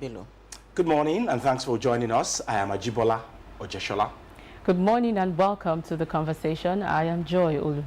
Bello. Good morning and thanks for joining us. I am Ajibola Ojeshola. Good morning and welcome to the conversation. I am Joy Olu.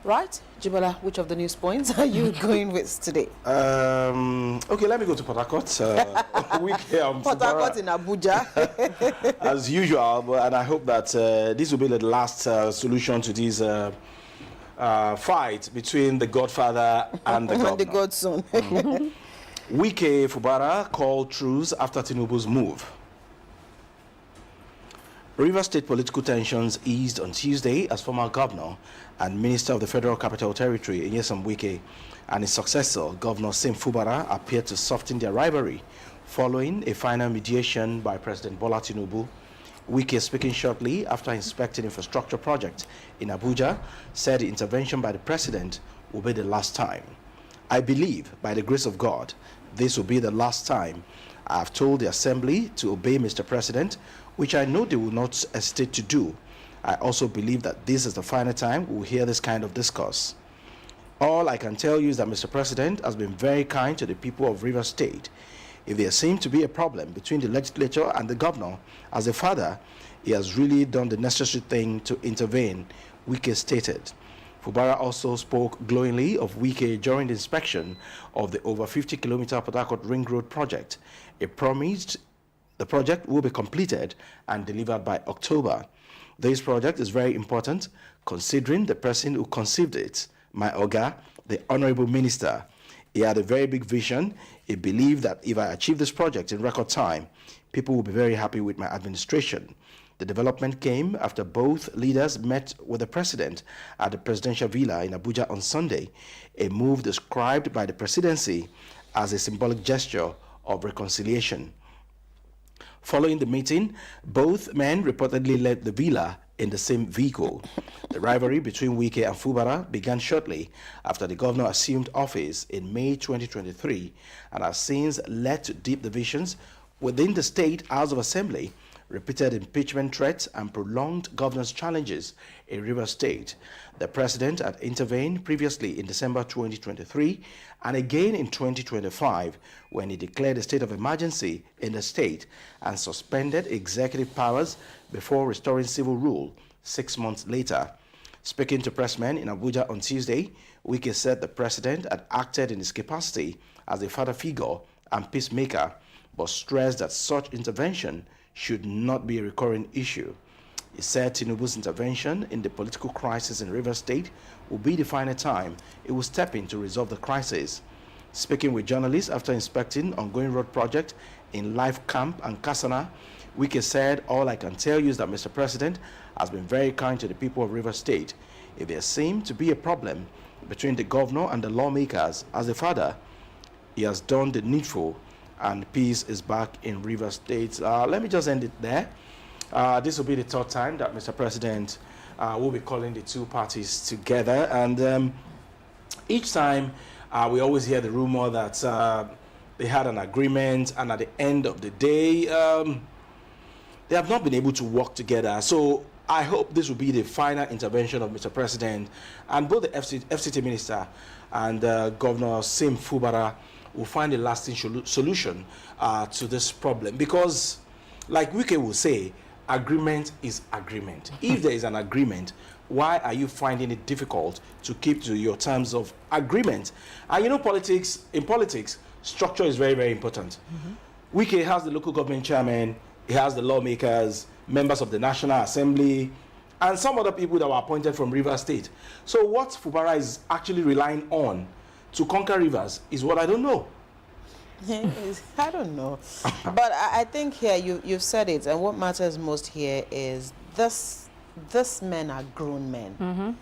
Right, Jibola, which of the news points are you going with today? Okay, let me go to Port Harcourt. Port Harcourt in Abuja. As usual, and I hope that this will be the last solution to this fight between the Godfather and the governor. And the Godson. Wike Fubara called truce after Tinubu's move. Rivers State political tensions eased on Tuesday as former governor and minister of the Federal Capital Territory, Nyesom Wike, and his successor, Governor Sim Fubara, appeared to soften their rivalry following a final mediation by President Bola Tinubu. Wike, speaking shortly after inspecting infrastructure project in Abuja, said the intervention by the president will be the last time. I believe, by the grace of God, this will be the last time I have told the Assembly to obey Mr. President, which I know they will not hesitate to do. I also believe that this is the final time we will hear this kind of discourse. All I can tell you is that Mr. President has been very kind to the people of Rivers State. If there seemed to be a problem between the legislature and the governor, as a father, he has really done the necessary thing to intervene, Wike stated. Fubara also spoke glowingly of Wike during the inspection of the over 50-kilometer Port Harcourt Ring Road project. He promised the project will be completed and delivered by October. This project is very important considering the person who conceived it, my Oga, the Honorable Minister. He had a very big vision. He believed that if I achieve this project in record time, people will be very happy with my administration. The development came after both leaders met with the president at the presidential villa in Abuja on Sunday, a move described by the presidency as a symbolic gesture of reconciliation. Following the meeting, both men reportedly left the villa in the same vehicle. The rivalry between Wike and Fubara began shortly after the governor assumed office in May 2023 and has since led to deep divisions within the State House of Assembly, repeated impeachment threats, and prolonged governor's challenges in Rivers State. The president had intervened previously in December 2023 and again in 2025 when he declared a state of emergency in the state and suspended executive powers before restoring civil rule 6 months later. Speaking to pressmen in Abuja on Tuesday, Wike said the president had acted in his capacity as a father figure and peacemaker, but stressed that such intervention should not be a recurring issue. He said Tinubu's intervention in the political crisis in Rivers State will be the final time it will step in to resolve the crisis. Speaking with journalists after inspecting ongoing road project in Life Camp and Kasana, Wike said, all I can tell you is that Mr. President has been very kind to the people of Rivers State. If there seemed to be a problem between the governor and the lawmakers, as a father, he has done the needful and peace is back in Rivers State. Let me just end it there. This will be the third time that Mr. President will be calling the two parties together. And each time we always hear the rumor that they had an agreement, and at the end of the day, they have not been able to work together. So I hope this will be the final intervention of Mr. President, and both the FCT minister and Governor Sim Fubara will find a lasting solution to this problem. Because, like Wike will say, agreement is agreement. If there is an agreement, why are you finding it difficult to keep to your terms of agreement? And you know, in politics, structure is very, very important. Wike has the local government chairman, he has the lawmakers, members of the National Assembly, and some other people that were appointed from Rivers State. So what Fubara is actually relying on to conquer Rivers is what I don't know. I don't know. But I think here you've said it, and what matters most here is this men are grown men.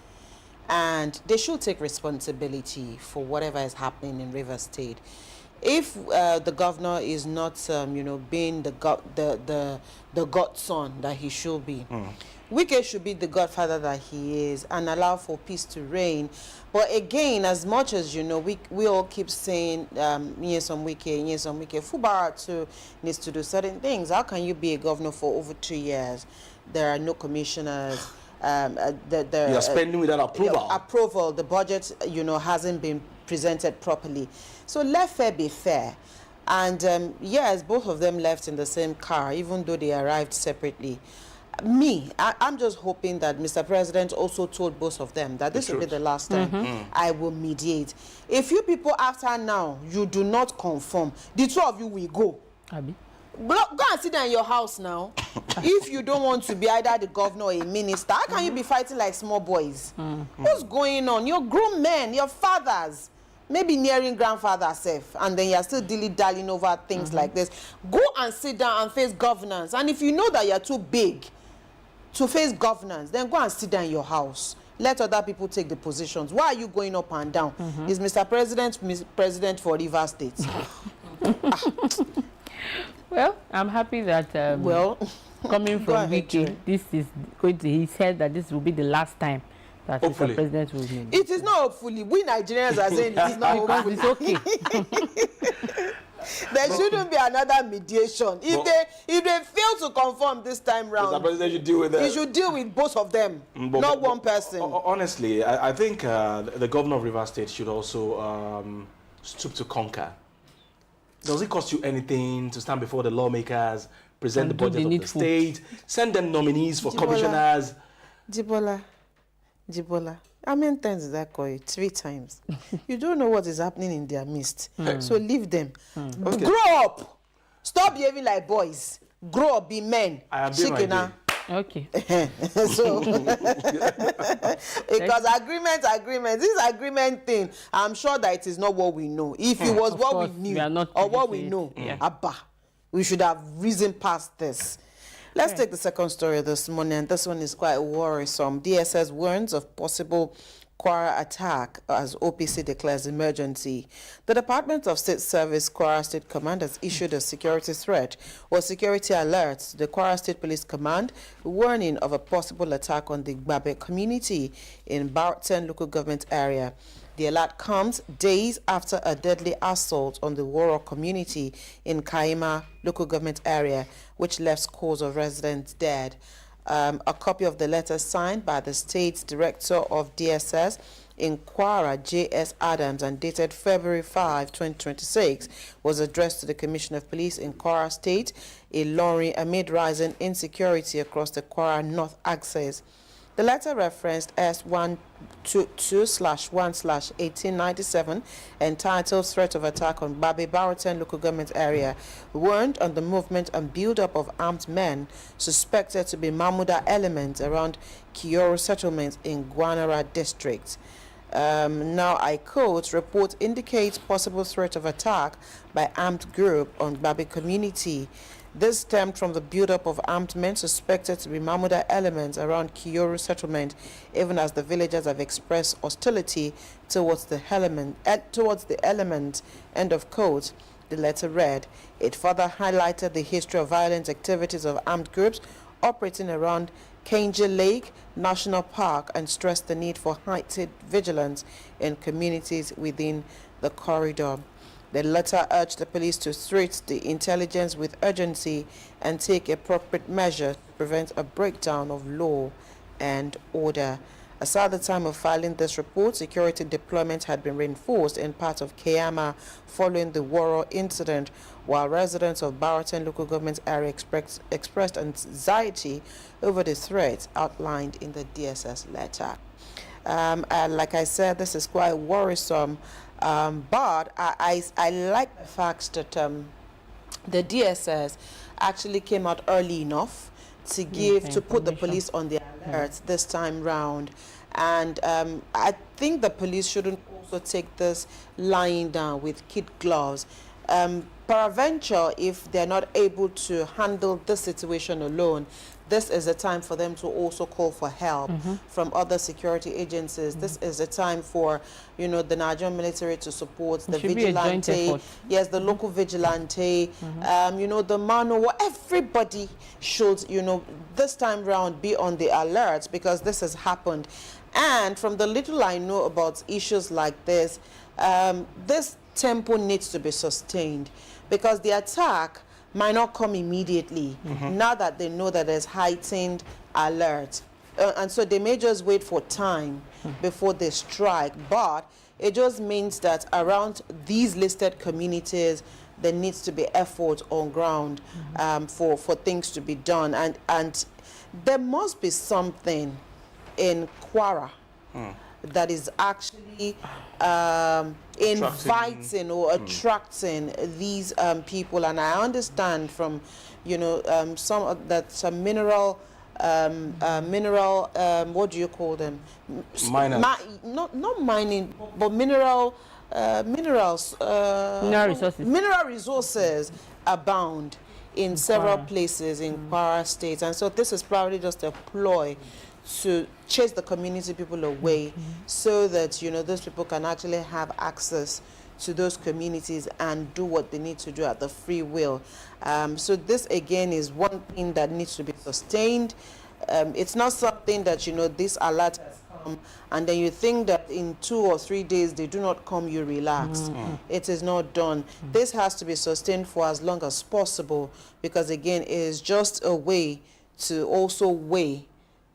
And they should take responsibility for whatever is happening in Rivers State. If the governor is not, being the godson that he should be, Wike should be the godfather that he is and allow for peace to reign. But again, as much as, we all keep saying, Nyesom Wike, Fubara too needs to do certain things. How can you be a governor for over 2 years? There are no commissioners. You are spending without approval. The budget, hasn't been presented properly. So let fair be fair. And yes, both of them left in the same car, even though they arrived separately. I'm just hoping that Mr. President also told both of them that this will be the last time I will mediate. If you people after now, you do not conform, the two of you will go. Abi. Go and sit down in your house now. If you don't want to be either the governor or a minister, how can you be fighting like small boys? What's going on? You're grown men, your fathers, maybe nearing grandfather self, and then you're still dilly-dallying over things like this. Go and sit down and face governance. And if you know that you're too big to face governance, then go and sit down in your house. Let other people take the positions. Why are you going up and down? Is Mr. President for Rivers State? Well, I'm happy that coming from Wiki, this is going to. He said that this will be the last time that Mr. President will meet. It is not hopefully. We Nigerians are saying it is not hopefully. It's okay. There shouldn't be another mediation. If they fail to conform this time round, Mr. President should deal with that. He should deal with both of them, not one person. Honestly, I think the governor of Rivers State should also stoop to conquer. Does it cost you anything to stand before the lawmakers, present the budget of the state, send them nominees for commissioners? Jibola, how many times did I call you? 3 times. You don't know what is happening in their midst. So leave them. Okay. Grow up. Stop behaving like boys. Grow up, be men. I am doing my day. Okay. So, because agreement, this agreement thing, I'm sure that it is not what we know. If it was what we knew or what we know, Abba, we should have reasoned past this. Let's take the second story this morning, and this one is quite worrisome. DSS warns of possible Kwara attack as OPC declares emergency. The Department of State Service Kwara State Command has issued a security threat or security alert to the Kwara State Police Command, warning of a possible attack on the Gbabe community in Barton local government area. The alert comes days after a deadly assault on the Woro community in Kaima local government area, which left scores of residents dead. A copy of the letter signed by the State's Director of DSS in Kwara, J.S. Adams, and dated February 5, 2026, was addressed to the Commissioner of Police in Kwara State, Ilorin, amid rising insecurity across the Kwara North axis. The letter referenced S122/1/1897, entitled Threat of Attack on Babi Barton local government area, warned on the movement and build-up of armed men suspected to be Mahmuda elements around Kioro settlements in Gwanara district. Now I quote, report indicates possible threat of attack by armed group on Babi community. This stemmed from the buildup of armed men suspected to be Mahmuda elements around Kioro settlement, even as the villagers have expressed hostility towards the element. End of quote. The letter read. It further highlighted the history of violent activities of armed groups operating around Kenji Lake National Park and stressed the need for heightened vigilance in communities within the corridor. The letter urged the police to treat the intelligence with urgency and take appropriate measures to prevent a breakdown of law and order. As at the time of filing this report, security deployment had been reinforced in part of Kayama following the Woro incident, while residents of Barton local government area expressed anxiety over the threats outlined in the DSS letter. Like I said, this is quite worrisome. But I like the fact that the DSS actually came out early enough to put the police on the alert this time round. And I think the police shouldn't also take this lying down with kid gloves. Peradventure, if they're not able to handle this situation alone, this is a time for them to also call for help from other security agencies. This is a time for, the Nigerian military to support the vigilante. Yes, the local vigilante, the Mano. Everybody should, this time round be on the alert, because this has happened. And from the little I know about issues like this tempo needs to be sustained, because the attack might not come immediately now that they know that there's heightened alert. And so they may just wait for time before they strike. But it just means that around these listed communities, there needs to be effort on ground for things to be done. And there must be something in Kwara that is actually inviting or attracting these people. And I understand from, you know, some mineral, what do you call them? Miners. Not mining, but mineral resources. Mineral resources abound in several places in Kwara State, and so this is probably just a ploy to chase the community people away, so that, you know, those people can actually have access to those communities and do what they need to do at the free will. So this again is one thing that needs to be sustained. It's not something that, you know, this alert has come and then you think that in 2 or 3 days they do not come, you relax. It is not done. This has to be sustained for as long as possible, because again, it is just a way to also weigh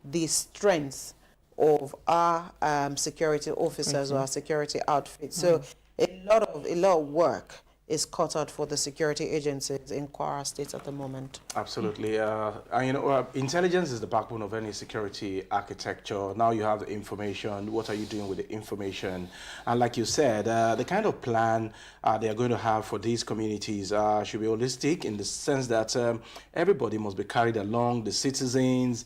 the strength of our security officers or our security outfits. So a lot of work is cut out for the security agencies in Kwara State at the moment. Absolutely. And you know, intelligence is the backbone of any security architecture. Now you have the information. What are you doing with the information? And like you said, the kind of plan they are going to have for these communities should be holistic, in the sense that everybody must be carried along. The citizens,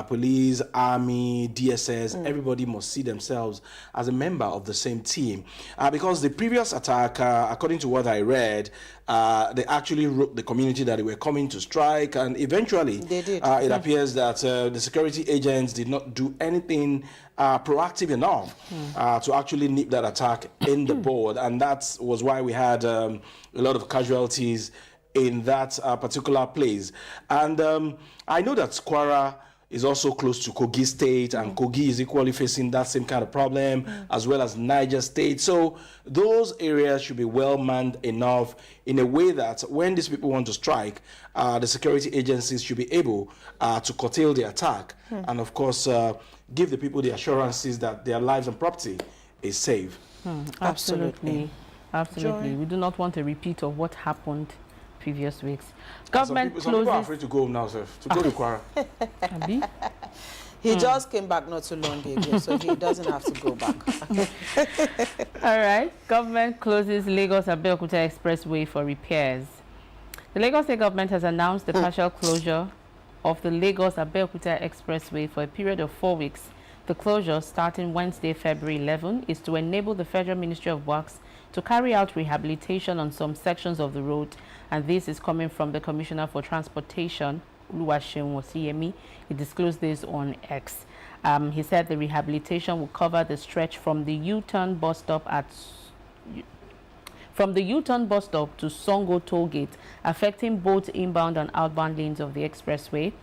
police, army, DSS, everybody must see themselves as a member of the same team. Because the previous attack, according to what I read, they actually wrote the community that they were coming to strike, and eventually they did. It appears that the security agents did not do anything proactive enough to actually nip that attack in the bud, and that was why we had a lot of casualties in that particular place. And I know that Kwara is also close to Kogi State, and Kogi is equally facing that same kind of problem, as well as Niger State. So those areas should be well manned enough in a way that when these people want to strike, the security agencies should be able to curtail the attack, and of course give the people the assurances that their lives and property is safe. Absolutely. Absolutely. We do not want a repeat of what happened previous weeks. Government some people are afraid to go home now, sir, to go to Kwara. He just came back not too long ago, so he doesn't have to go back. All right. Government closes Lagos-Abeokuta Expressway for repairs. The Lagos State government has announced the partial closure of the Lagos-Abeokuta Expressway for a period of 4 weeks. The closure, starting Wednesday, February 11, is to enable the Federal Ministry of Works to carry out rehabilitation on some sections of the road, and this is coming from the Commissioner for Transportation, Oluwaseun Osiyemi. He disclosed this on X. He said the rehabilitation will cover the stretch from the U-turn bus stop to Songo Tollgate, affecting both inbound and outbound lanes of the expressway.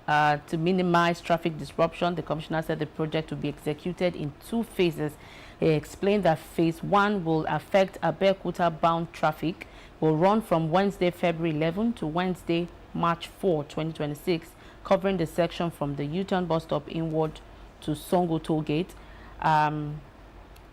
To minimize traffic disruption, the Commissioner said the project will be executed in 2 phases. He explained that phase 1 will affect Abeokuta bound traffic, will run from Wednesday, February 11 to Wednesday, March 4, 2026, covering the section from the U-turn bus stop inward to Songo Tollgate.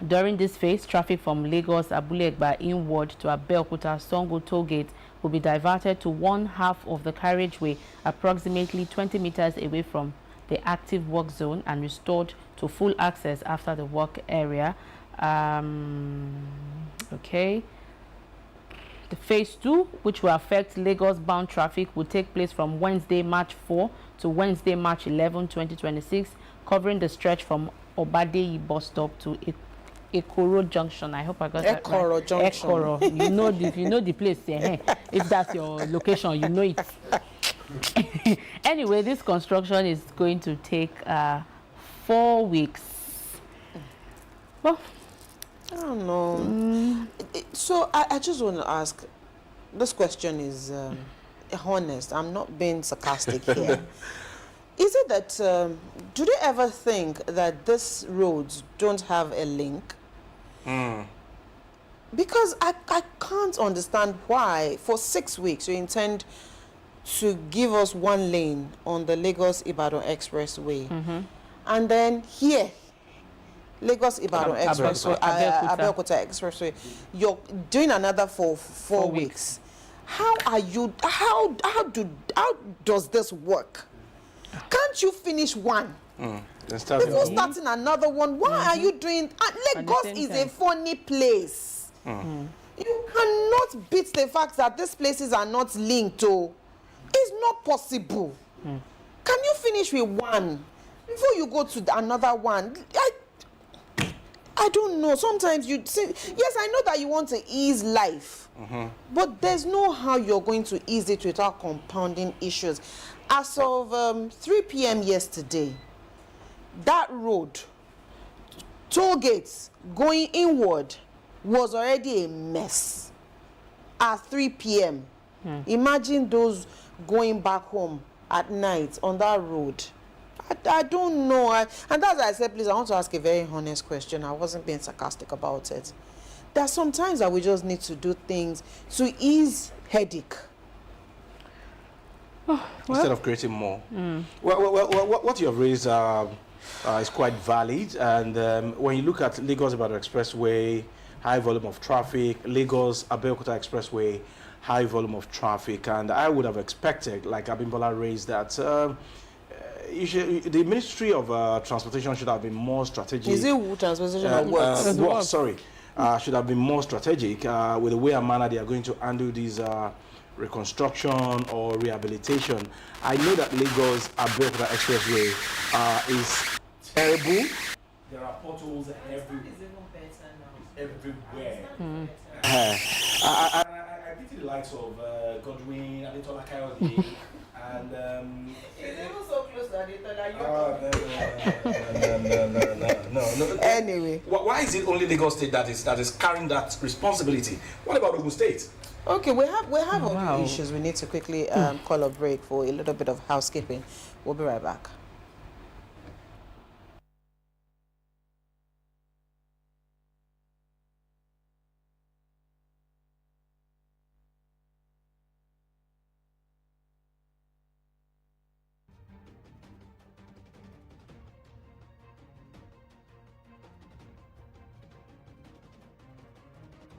During this phase, traffic from Lagos Abule Egba inward to Abeokuta Songo Tollgate will be diverted to one half of the carriageway, approximately 20 meters away from the active work zone, and restored to full access after the work area. Okay. The phase 2, which will affect Lagos-bound traffic, will take place from Wednesday, March 4 to Wednesday, March 11, 2026, covering the stretch from Obadeyi bus stop to Ekoro Junction. I hope I got that right. Ekoro Junction. Ekoro. You know the place. If that's your location, you know it. Anyway, this construction is going to take 4 weeks. Well, I don't know. So I just want to ask, this question is honest. I'm not being sarcastic here. Is it that, do they ever think that these roads don't have a link? Because I can't understand why for 6 weeks you intend to give us 1 lane on the Lagos-Ibadan Expressway. And then here, Lagos Ibadan Expressway, Abeokuta Expressway. You're doing another for four weeks. How does this work? Can't you finish one? Before starting another one, why are you doing? Lagos is a funny place. You cannot beat the fact that these places are not linked. Oh, it's not possible. Can you finish with one before you go to another one? I don't know. Sometimes you say, yes, I know that you want to ease life, but there's no how you're going to ease it without compounding issues. As of 3 p.m. yesterday, that road, toll gates going inward, was already a mess at 3 p.m. Imagine those going back home at night on that road. I don't know. And that's why I said, please, I want to ask a very honest question. I wasn't being sarcastic about it. There are some times that we just need to do things to ease headache. Instead of creating more. Well, what you have raised is quite valid. And when you look at Lagos Ibadan Expressway, high volume of traffic, Lagos Abeokuta Expressway, high volume of traffic, and I would have expected, like Abimbola raised, that the Ministry of Transportation should have been more strategic. Is it transportation or works? Sorry, should have been more strategic with the way and manner they are going to handle these reconstruction or rehabilitation. I know that Lagos Abeokuta Expressway is terrible. There are potholes everywhere. I pity the likes of Godwin, Adetola Kayode, and it's even so close to Adetola. No. Anyway, why is it only Lagos State that is carrying that responsibility? What about Ogun State? Okay, we have other issues. We need to quickly call a break for a little bit of housekeeping. We'll be right back.